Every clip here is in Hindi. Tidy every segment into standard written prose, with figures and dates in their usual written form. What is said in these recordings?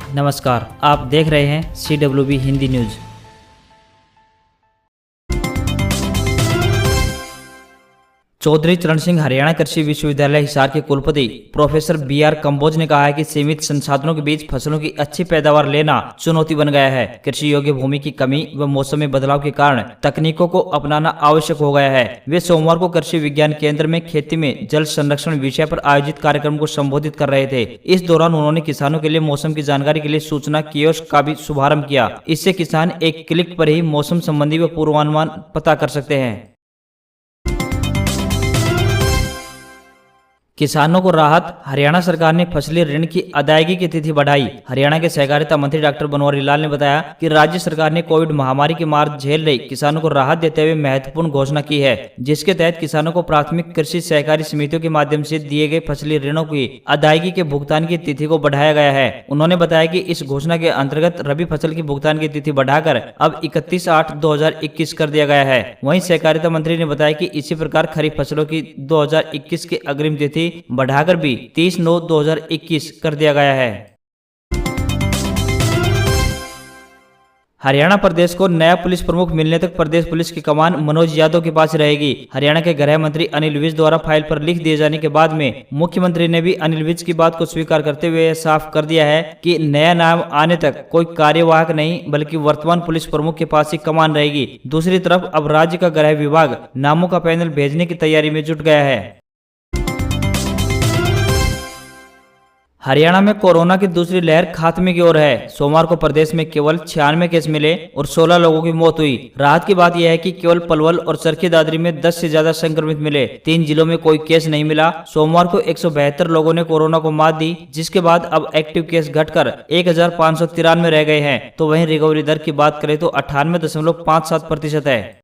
नमस्कार, आप देख रहे हैं CWB हिंदी न्यूज। चौधरी चरण सिंह हरियाणा कृषि विश्वविद्यालय हिसार के कुलपति प्रोफेसर BR कंबोज ने कहा है कि सीमित संसाधनों के बीच फसलों की अच्छी पैदावार लेना चुनौती बन गया है। कृषि योग्य भूमि की कमी व मौसम में बदलाव के कारण तकनीकों को अपनाना आवश्यक हो गया है। वे सोमवार को कृषि विज्ञान केंद्र में खेती में जल संरक्षण विषय पर आयोजित कार्यक्रम को संबोधित कर रहे थे। इस दौरान उन्होंने किसानों के लिए मौसम की जानकारी के लिए सूचना कियोस्क का भी शुभारंभ किया। इससे किसान एक क्लिक पर ही मौसम संबंधी व पूर्वानुमान पता कर सकते हैं। किसानों को राहत, हरियाणा सरकार ने फसली ऋण की अदायगी की तिथि बढ़ाई। हरियाणा के सहकारिता मंत्री डॉक्टर बनवारी लाल ने बताया कि राज्य सरकार ने कोविड महामारी की मार झेल रही किसानों को राहत देते हुए महत्वपूर्ण घोषणा की है, जिसके तहत किसानों को प्राथमिक कृषि सहकारी समितियों के माध्यम से दिए गए फसली ऋणों की अदायगी के भुगतान की तिथि को बढ़ाया गया है। उन्होंने बताया कि इस घोषणा के अंतर्गत रबी फसल की भुगतान की तिथि बढ़ाकर अब 31/8/2021 कर दिया गया है। वहीं सहकारिता मंत्री ने बताया कि इसी प्रकार खरीफ फसलों की 2021 की अग्रिम तिथि बढ़ाकर भी 30/9/2021 कर दिया गया है। हरियाणा प्रदेश को नया पुलिस प्रमुख मिलने तक प्रदेश पुलिस की कमान मनोज यादव के पास रहेगी। हरियाणा के गृह मंत्री अनिल विज द्वारा फाइल पर लिख दिए जाने के बाद में मुख्यमंत्री ने भी अनिल विज की बात को स्वीकार करते हुए साफ कर दिया है कि नया नाम आने तक कोई कार्यवाहक नहीं बल्कि वर्तमान पुलिस प्रमुख के पास ही कमान रहेगी। दूसरी तरफ अब राज्य का गृह विभाग नामों का पैनल भेजने की तैयारी में जुट गया है। हरियाणा में कोरोना की दूसरी लहर खात्मे की ओर है। सोमवार को प्रदेश में केवल 96 केस मिले और 16 लोगों की मौत हुई। राहत की बात यह है कि केवल पलवल और चरखी दादरी में 10 से ज्यादा संक्रमित मिले। 3 जिलों में कोई केस नहीं मिला। सोमवार को 172 लोगों ने कोरोना को मात दी, जिसके बाद अब एक्टिव केस घटकर 1593 रह गए हैं। तो वहीं रिकवरी दर की बात करें तो 98.57% है।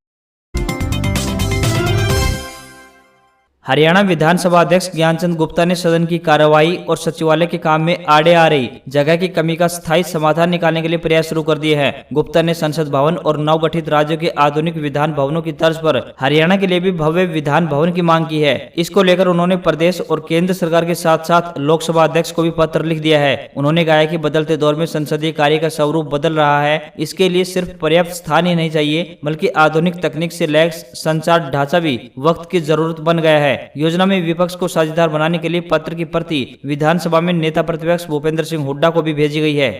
हरियाणा विधानसभा अध्यक्ष ज्ञानचंद गुप्ता ने सदन की कार्यवाही और सचिवालय के काम में आड़े आ रही जगह की कमी का स्थायी समाधान निकालने के लिए प्रयास शुरू कर दिए हैं। गुप्ता ने संसद भवन और नवगठित राज्यों के आधुनिक विधान भवनों की तर्ज पर हरियाणा के लिए भी भव्य विधान भवन की मांग की है। इसको लेकर उन्होंने प्रदेश और केंद्र सरकार के साथ साथ लोकसभा अध्यक्ष को भी पत्र लिख दिया है। उन्होंने कहा कि बदलते दौर में संसदीय कार्य का स्वरूप बदल रहा है। इसके लिए सिर्फ पर्याप्त स्थान ही नहीं चाहिए बल्कि आधुनिक तकनीक से लैस संचार ढांचा भी वक्त की जरूरत बन गया है। योजना में विपक्ष को साझेदार बनाने के लिए पत्र की प्रति विधानसभा में नेता प्रतिपक्ष भूपेंद्र सिंह हुड्डा को भी भेजी गई है।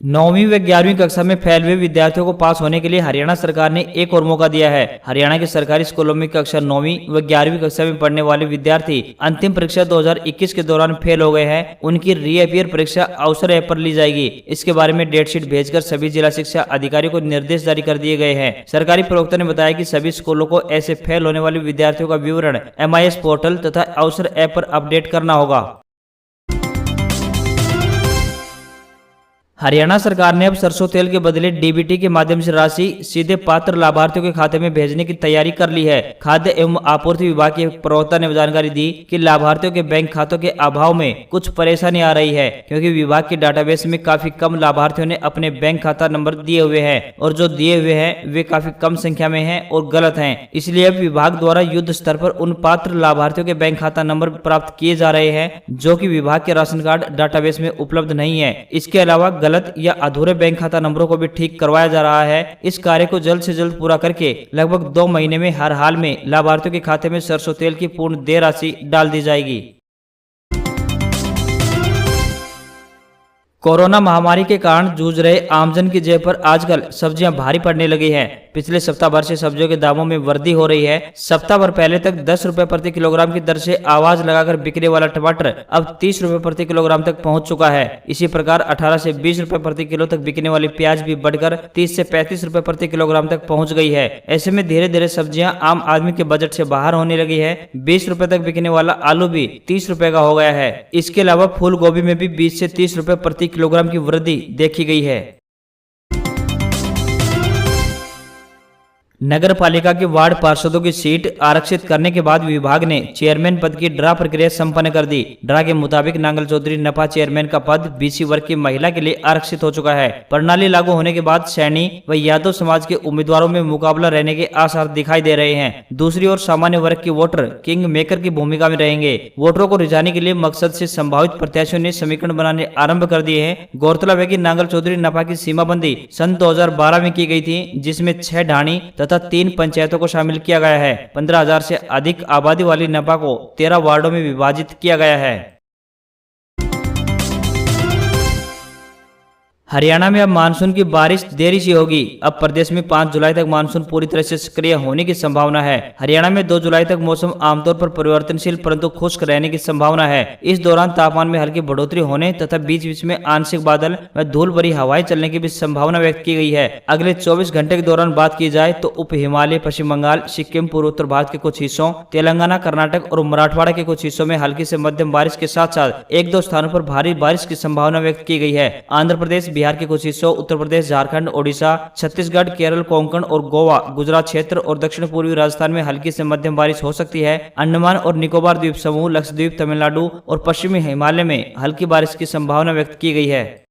9वीं व 11वीं कक्षा में फेल हुए विद्यार्थियों को पास होने के लिए हरियाणा सरकार ने एक और मौका दिया है। हरियाणा के सरकारी स्कूलों में कक्षा 9वीं व 11वीं कक्षा में पढ़ने वाले विद्यार्थी अंतिम परीक्षा 2021 के दौरान फेल हो गए हैं। उनकी रीअपियर परीक्षा अवसर ऐप पर ली जाएगी। इसके बारे में डेट शीट भेजकर सभी जिला शिक्षा अधिकारियों को निर्देश जारी कर दिए गए हैं। सरकारी प्रवक्ता ने बताया कि सभी स्कूलों को ऐसे फेल होने वाले विद्यार्थियों का विवरण MIS पोर्टल तथा अवसर ऐप पर अपडेट करना होगा। हरियाणा सरकार ने अब सरसों तेल के बदले DBT के माध्यम से राशि सीधे पात्र लाभार्थियों के खाते में भेजने की तैयारी कर ली है। खाद्य एवं आपूर्ति विभाग के प्रवक्ता ने जानकारी दी कि लाभार्थियों के बैंक खातों के अभाव में कुछ परेशानी आ रही है, क्योंकि विभाग के डाटाबेस में काफी कम लाभार्थियों ने अपने बैंक खाता नंबर दिए हुए हैं और जो दिए हुए हैं वे काफी कम संख्या में हैं और गलत हैं। इसलिए अब विभाग द्वारा युद्ध स्तर पर उन पात्र लाभार्थियों के बैंक खाता नंबर प्राप्त किए जा रहे हैं जो कि विभाग के राशन कार्ड डाटाबेस में उपलब्ध नहीं है। इसके अलावा गलत या अधूरे बैंक खाता नंबरों को भी ठीक करवाया जा रहा है। इस कार्य को जल्द से जल्द पूरा करके लगभग 2 महीने में हर हाल में लाभार्थियों के खाते में सरसों तेल की पूर्ण देय राशि डाल दी जाएगी। कोरोना महामारी के कारण जूझ रहे आमजन की जेब पर आजकल सब्जियां भारी पड़ने लगी हैं। पिछले सप्ताह भर से सब्जियों के दामों में वृद्धि हो रही है। सप्ताह भर पहले तक 10 रुपए प्रति किलोग्राम की दर से आवाज लगाकर बिकने वाला टमाटर अब 30 रुपए प्रति किलोग्राम तक पहुंच चुका है। इसी प्रकार 18 से 20 रुपए प्रति किलो तक बिकने वाली प्याज भी बढ़कर 30 से 35 रुपए प्रति किलोग्राम तक पहुंच गई है। ऐसे में धीरे धीरे सब्जियां आम आदमी के बजट से बाहर होने लगी है। 20 रुपए तक बिकने वाला आलू भी 30 रुपए का हो गया है। इसके अलावा फूल गोभी में भी 20 से 30 रुपए प्रति किलोग्राम की वृद्धि देखी गई है। नगर पालिका के वार्ड पार्षदों की सीट आरक्षित करने के बाद विभाग ने चेयरमैन पद की ड्रा प्रक्रिया संपन्न कर दी। ड्रा के मुताबिक नांगल चौधरी नपा चेयरमैन का पद बीसी वर्ग की महिला के लिए आरक्षित हो चुका है। प्रणाली लागू होने के बाद सैनी व यादव समाज के उम्मीदवारों में मुकाबला रहने के आसार दिखाई दे रहे हैं। दूसरी ओर सामान्य वर्ग के वोटर किंग मेकर की भूमिका में रहेंगे। वोटरों को रिझाने के लिए मकसद से संभावित प्रत्याशियों ने समीकरण बनाने आरंभ कर दिए हैं। गौरतलब है कि नांगल चौधरी नपा की सीमाबंदी सन 2012 में की गई थी, जिसमें 6 ढाणी तथा 3 पंचायतों को शामिल किया गया है। 15,000 से अधिक आबादी वाली नपा को 13 वार्डों में विभाजित किया गया है। हरियाणा में अब मानसून की बारिश देरी से होगी। अब प्रदेश में 5 जुलाई तक मानसून पूरी तरह से सक्रिय होने की संभावना है। हरियाणा में 2 जुलाई तक मौसम आमतौर पर परिवर्तनशील परंतु खुश्क रहने की संभावना है। इस दौरान तापमान में हल्की बढ़ोतरी होने तथा बीच बीच में आंशिक बादल व धूल भरी हवाएं चलने की भी संभावना व्यक्त की गई है। अगले 24 घंटे के दौरान बात की जाए तो उप हिमालय, पश्चिम बंगाल, सिक्किम, पूर्वोत्तर भारत के कुछ हिस्सों, तेलंगाना, कर्नाटक और मराठवाड़ा के कुछ हिस्सों में हल्की से मध्यम बारिश के साथ साथ 1-2 स्थानों पर भारी बारिश की संभावना व्यक्त की गई है। आंध्र प्रदेश, बिहार के कुछ हिस्सों, उत्तर प्रदेश, झारखंड, ओडिशा, छत्तीसगढ़, केरल, कोंकण और गोवा, गुजरात क्षेत्र और दक्षिण पूर्वी राजस्थान में हल्की से मध्यम बारिश हो सकती है। अंडमान और निकोबार द्वीप समूह, लक्षद्वीप, तमिलनाडु और पश्चिमी हिमालय में हल्की बारिश की संभावना व्यक्त की गई है।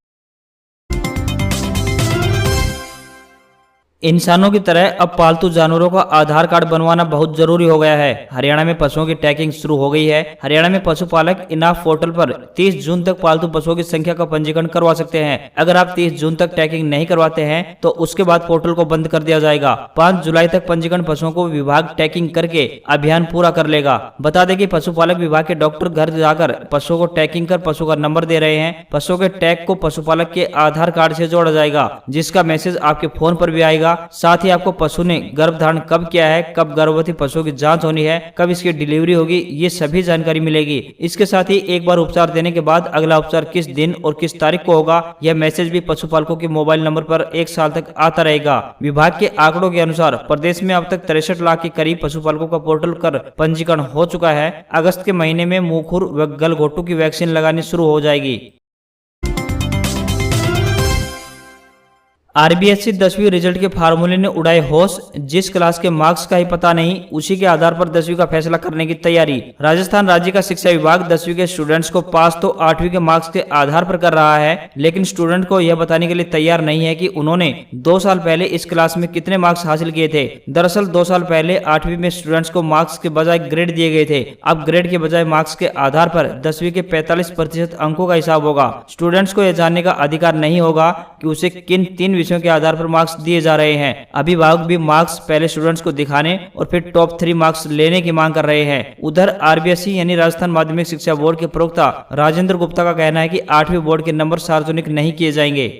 इंसानों की तरह अब पालतू जानवरों का आधार कार्ड बनवाना बहुत जरूरी हो गया है। हरियाणा में पशुओं की टैगिंग शुरू हो गई है। हरियाणा में पशुपालक इनाफ पोर्टल पर 30 जून तक पालतू पशुओं की संख्या का पंजीकरण करवा सकते हैं। अगर आप 30 जून तक टैगिंग नहीं करवाते हैं तो उसके बाद पोर्टल को बंद कर दिया जाएगा। 5 जुलाई तक पंजीकरण पशुओं को विभाग टैगिंग करके अभियान पूरा कर लेगा। बता दें कि पशुपालक विभाग के डॉक्टर घर जाकर पशुओं को टैगिंग कर पशु का नंबर दे रहे हैं। पशुओं के टैग को पशुपालक के आधार कार्ड से जोड़ा जाएगा, जिसका मैसेज आपके फोन पर भी आएगा। साथ ही आपको पशु ने गर्भ धारण कब किया है, कब गर्भवती पशु की जांच होनी है, कब इसकी डिलीवरी होगी, ये सभी जानकारी मिलेगी। इसके साथ ही एक बार उपचार देने के बाद अगला उपचार किस दिन और किस तारीख को होगा, यह मैसेज भी पशुपालकों के मोबाइल नंबर पर 1 साल तक आता रहेगा। विभाग के आंकड़ों के अनुसार प्रदेश में अब तक 63 लाख के करीब पशुपालकों का पोर्टल कर पंजीकरण हो चुका है। अगस्त के महीने में मुंह खुर व गलघोटू की वैक्सीन लगानी शुरू हो जाएगी। आरबीएससी 10वीं रिजल्ट के फार्मूले ने उड़ाए होश। जिस क्लास के मार्क्स का ही पता नहीं, उसी के आधार पर 10वीं का फैसला करने की तैयारी। राजस्थान राज्य का शिक्षा विभाग 10वीं के स्टूडेंट्स को पास तो 8वीं के मार्क्स के आधार पर कर रहा है, लेकिन स्टूडेंट को यह बताने के लिए तैयार नहीं है कि उन्होंने 2 साल पहले इस क्लास में कितने मार्क्स हासिल किए थे। दरअसल 2 साल पहले 8वीं में स्टूडेंट्स को मार्क्स के बजाय ग्रेड दिए गए थे। अब ग्रेड के बजाय मार्क्स के आधार पर 10वीं के 45% अंकों का हिसाब होगा। स्टूडेंट्स को यह जानने का अधिकार नहीं होगा कि उसे किन 3 विषयों के आधार पर मार्क्स दिए जा रहे हैं। अभिभावक भी मार्क्स पहले स्टूडेंट्स को दिखाने और फिर टॉप 3 मार्क्स लेने की मांग कर रहे हैं। उधर आरबीएससी यानी राजस्थान माध्यमिक शिक्षा बोर्ड के प्रवक्ता राजेंद्र गुप्ता का कहना है कि 8वीं बोर्ड के नंबर सार्वजनिक नहीं किए जाएंगे।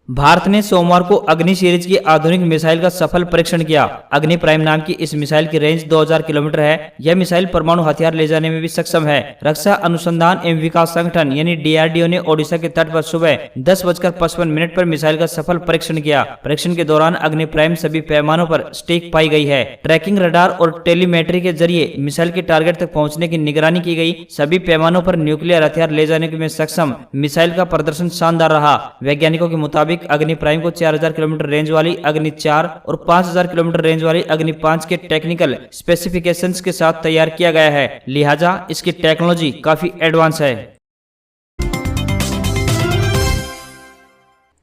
भारत ने सोमवार को अग्नि सीरीज की आधुनिक मिसाइल का सफल परीक्षण किया। अग्नि प्राइम नाम की इस मिसाइल की रेंज 2000 किलोमीटर है। यह मिसाइल परमाणु हथियार ले जाने में भी सक्षम है। रक्षा अनुसंधान एवं विकास संगठन यानी डीआरडीओ ने ओडिशा के तट पर सुबह 10:55 पर मिसाइल का सफल परीक्षण किया। परीक्षण के दौरान अग्नि प्राइम सभी पैमानों पर स्टिक पाई गई है। ट्रैकिंग रडार और टेलीमेट्री के जरिए मिसाइल के टारगेट तक पहुंचने की निगरानी की गई। सभी पैमानों पर न्यूक्लियर हथियार ले जाने में सक्षम मिसाइल का प्रदर्शन शानदार रहा। वैज्ञानिकों के मुताबिक अग्नि प्राइम को 4000 किलोमीटर रेंज वाली अग्नि 4 और 5000 किलोमीटर रेंज वाली अग्नि 5 के टेक्निकल स्पेसिफिकेशंस के साथ तैयार किया गया है, लिहाजा इसकी टेक्नोलॉजी काफी एडवांस है।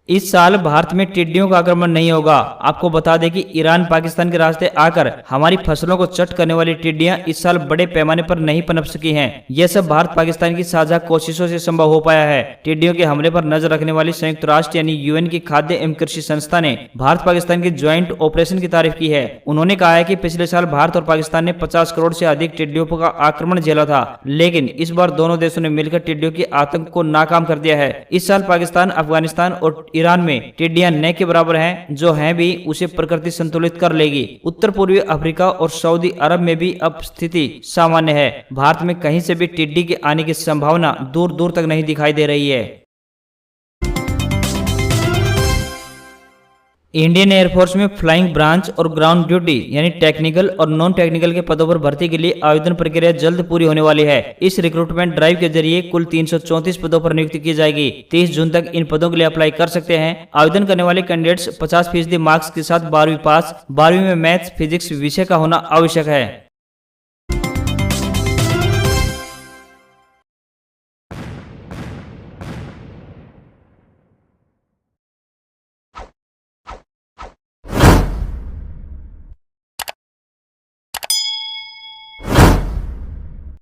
इस साल भारत में टिड्डियों का आक्रमण नहीं होगा। आपको बता दें कि ईरान पाकिस्तान के रास्ते आकर हमारी फसलों को चट करने वाली टिड्डियां इस साल बड़े पैमाने पर नहीं पनप सकी हैं। यह सब भारत पाकिस्तान की साझा कोशिशों से संभव हो पाया है। टिड्डियों के हमले पर नजर रखने वाली संयुक्त राष्ट्र यानी यूएन की खाद्य एवं कृषि संस्था ने भारत पाकिस्तान के ज्वाइंट ऑपरेशन की तारीफ की है। उन्होंने कहा है कि पिछले साल भारत और पाकिस्तान ने 50 करोड़ से अधिक टिड्डियों का आक्रमण झेला था, लेकिन इस बार दोनों देशों ने मिलकर टिड्डियों के आतंक को नाकाम कर दिया है। इस साल पाकिस्तान, अफगानिस्तान और ईरान में टिड्डियां न के बराबर हैं, जो हैं भी उसे प्रकृति संतुलित कर लेगी। उत्तर पूर्वी अफ्रीका और सऊदी अरब में भी अब स्थिति सामान्य है। भारत में कहीं से भी टिड्डी के आने की संभावना दूर दूर तक नहीं दिखाई दे रही है। इंडियन एयरफोर्स में फ्लाइंग ब्रांच और ग्राउंड ड्यूटी यानी टेक्निकल और नॉन टेक्निकल के पदों पर भर्ती के लिए आवेदन प्रक्रिया जल्द पूरी होने वाली है। इस रिक्रूटमेंट ड्राइव के जरिए कुल 334 पदों पर नियुक्ति की जाएगी। 30 जून तक इन पदों के लिए अप्लाई कर सकते हैं। आवेदन करने वाले कैंडिडेट्स 50% मार्क्स के साथ 12वीं पास, 12वीं में मैथ्स फिजिक्स विषय का होना आवश्यक है।